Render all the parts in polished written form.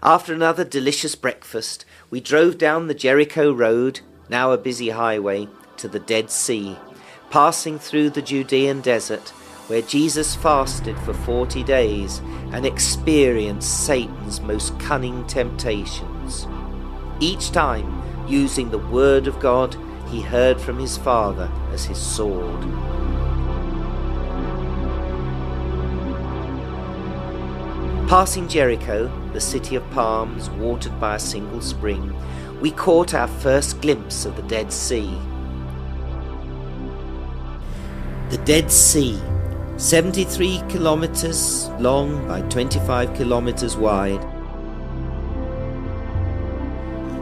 After another delicious breakfast, we drove down the Jericho road, now a busy highway, to the Dead Sea, passing through the Judean desert, where Jesus fasted for 40 days and experienced Satan's most cunning temptations. Each time, using the word of God he heard from his Father as his sword. Passing Jericho, the city of palms watered by a single spring, we caught our first glimpse of the Dead Sea. The Dead Sea, 73 kilometers long by 25 kilometers wide,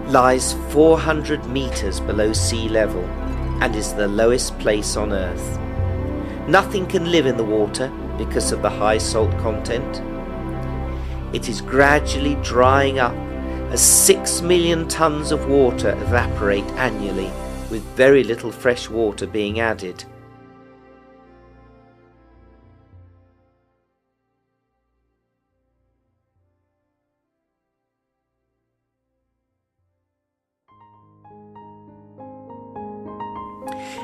lies 400 meters below sea level and is the lowest place on Earth. Nothing can live in the water because of the high salt content. It is gradually drying up as 6 million tons of water evaporate annually, with very little fresh water being added.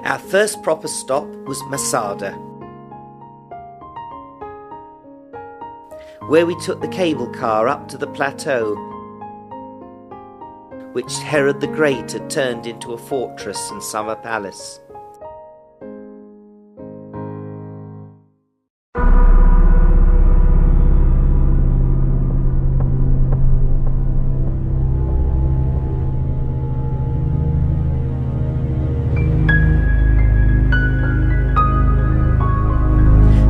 Our first proper stop was Masada, where we took the cable car up to the plateau, which Herod the Great had turned into a fortress and summer palace.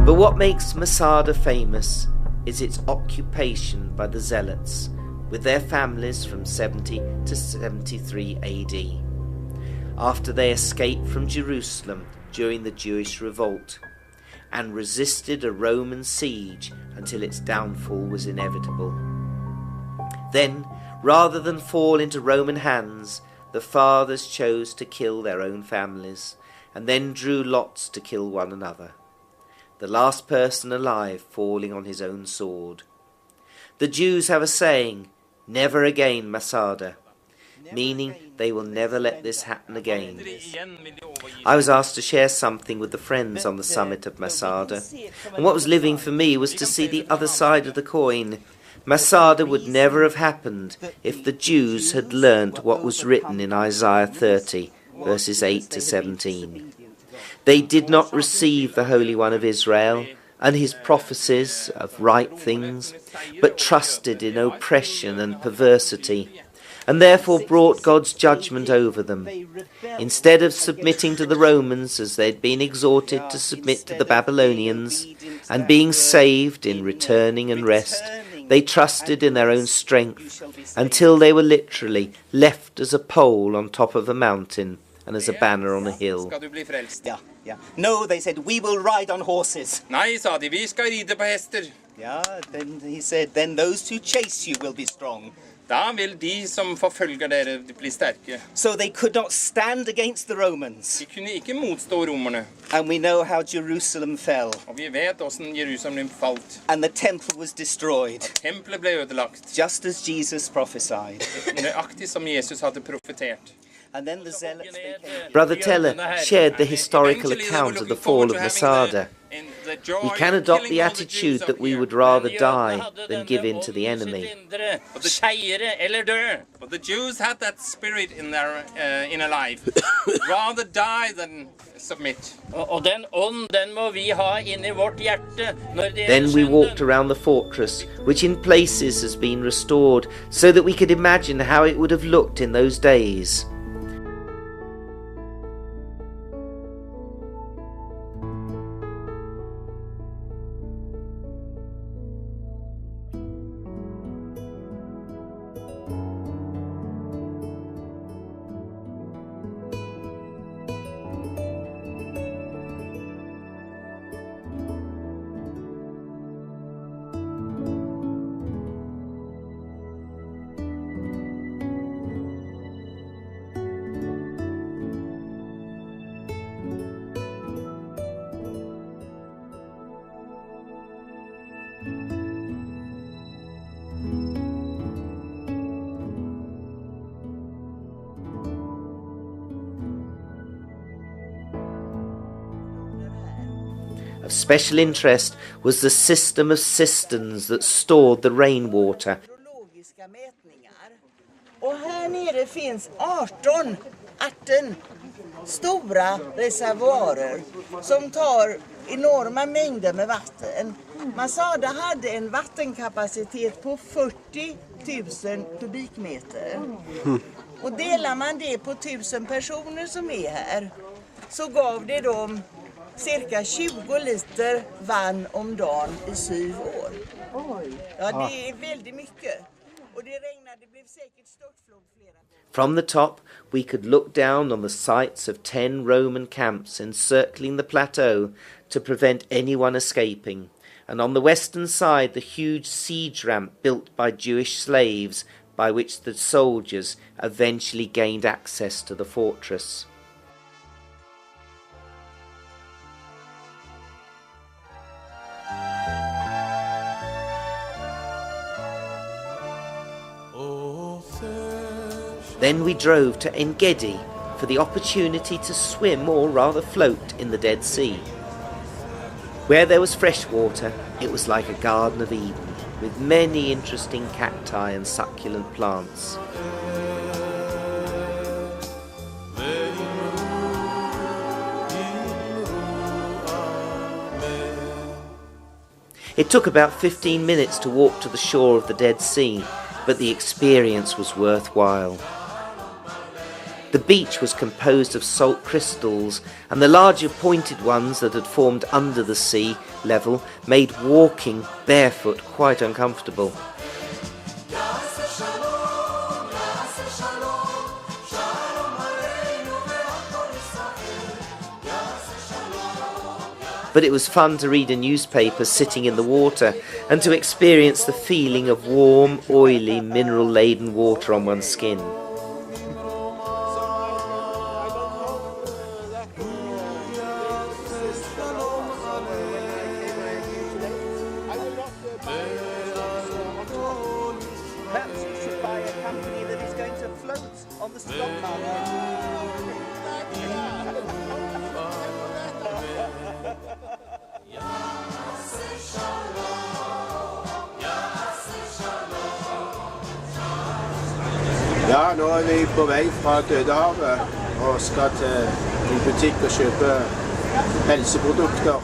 But what makes Masada famous is its occupation by the Zealots, with their families from 70 to 73 AD, after they escaped from Jerusalem during the Jewish revolt, and resisted a Roman siege until its downfall was inevitable. Then, rather than fall into Roman hands, the fathers chose to kill their own families, and then drew lots to kill one another, the last person alive falling on his own sword. The Jews have a saying, "Never again, Masada," meaning they will never let this happen again. I was asked to share something with the friends on the summit of Masada, and what was living for me was to see the other side of the coin. Masada would never have happened if the Jews had learnt what was written in Isaiah 30, verses 8 to 17. They did not receive the Holy One of Israel and his prophecies of right things, but trusted in oppression and perversity, and therefore brought God's judgment over them. Instead of submitting to the Romans as they had been exhorted to submit to the Babylonians, and being saved in returning and rest, they trusted in their own strength until they were literally left as a pole on top of a mountain and as a banner on a hill. No, they said, we will ride on horses. Nei, sa de, vi skal ride på hester. Then he said, then those who chase you will be strong. Da vil de som forfølger dere bli sterke. So they could not stand against the Romans. De kunne ikke motstå romerne. And we know how Jerusalem fell. Og vi vet hvordan Jerusalem falt. And the temple was destroyed. Tempelet ble ødelagt. Just as Jesus prophesied. Nøyaktig som Jesus hadde profetert. And then the zealots Brother Teller shared the historical account of the fall of Masada. We can adopt the attitude that we would rather die than give in to the enemy. But the Jews had that spirit in their inner life. Rather die than submit. Then we walked around the fortress, which in places has been restored, so that we could imagine how it would have looked in those days. Of special interest was the system of cisterns that stored the rainwater. Och här nere finns 18 stora reservoarer som tar enorma mängder med vatten. Masada hade en vattenkapacitet på 40 000 kubikmeter. Och delar man det på 1000 personer som är här så gav det dem cirka 20 liter vatten om dagen i 7 år. Ja, det är väldigt mycket. Och det regnade, det blev säkert störtflod flera gånger. From the top, we could look down on the sites of 10 Roman camps encircling the plateau to prevent anyone escaping, and on the western side the huge siege ramp built by Jewish slaves by which the soldiers eventually gained access to the fortress. Then we drove to En-Gedi for the opportunity to swim, or rather float, in the Dead Sea. Where there was fresh water, it was like a Garden of Eden, with many interesting cacti and succulent plants. It took about 15 minutes to walk to the shore of the Dead Sea, but the experience was worthwhile. The beach was composed of salt crystals, and the larger pointed ones that had formed under the sea level made walking barefoot quite uncomfortable. But it was fun to read a newspaper sitting in the water and to experience the feeling of warm, oily, mineral-laden water on one's skin. Perhaps you should buy a company that is going to float on the stock market. Ja, nå er vi på vei fra Dødehavet og skal til en butikk og kjøpe helseprodukter.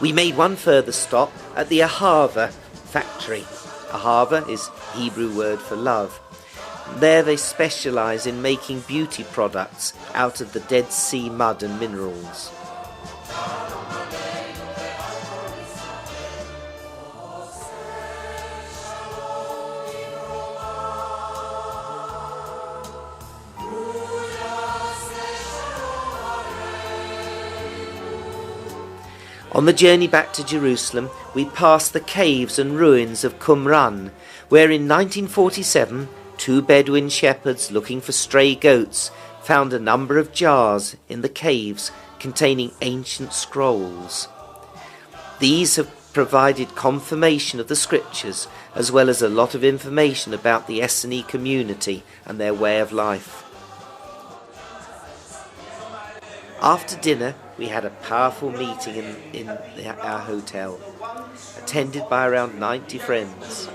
We made one further stop at the Ahava factory. Ahava is Hebrew word for love. There they specialise in making beauty products out of the Dead Sea mud and minerals. On the journey back to Jerusalem, we passed the caves and ruins of Qumran, where in 1947, 2 Bedouin shepherds looking for stray goats found a number of jars in the caves containing ancient scrolls. These have provided confirmation of the scriptures, as well as a lot of information about the Essene community and their way of life. After dinner, we had a powerful meeting in our hotel, attended by around 90 friends.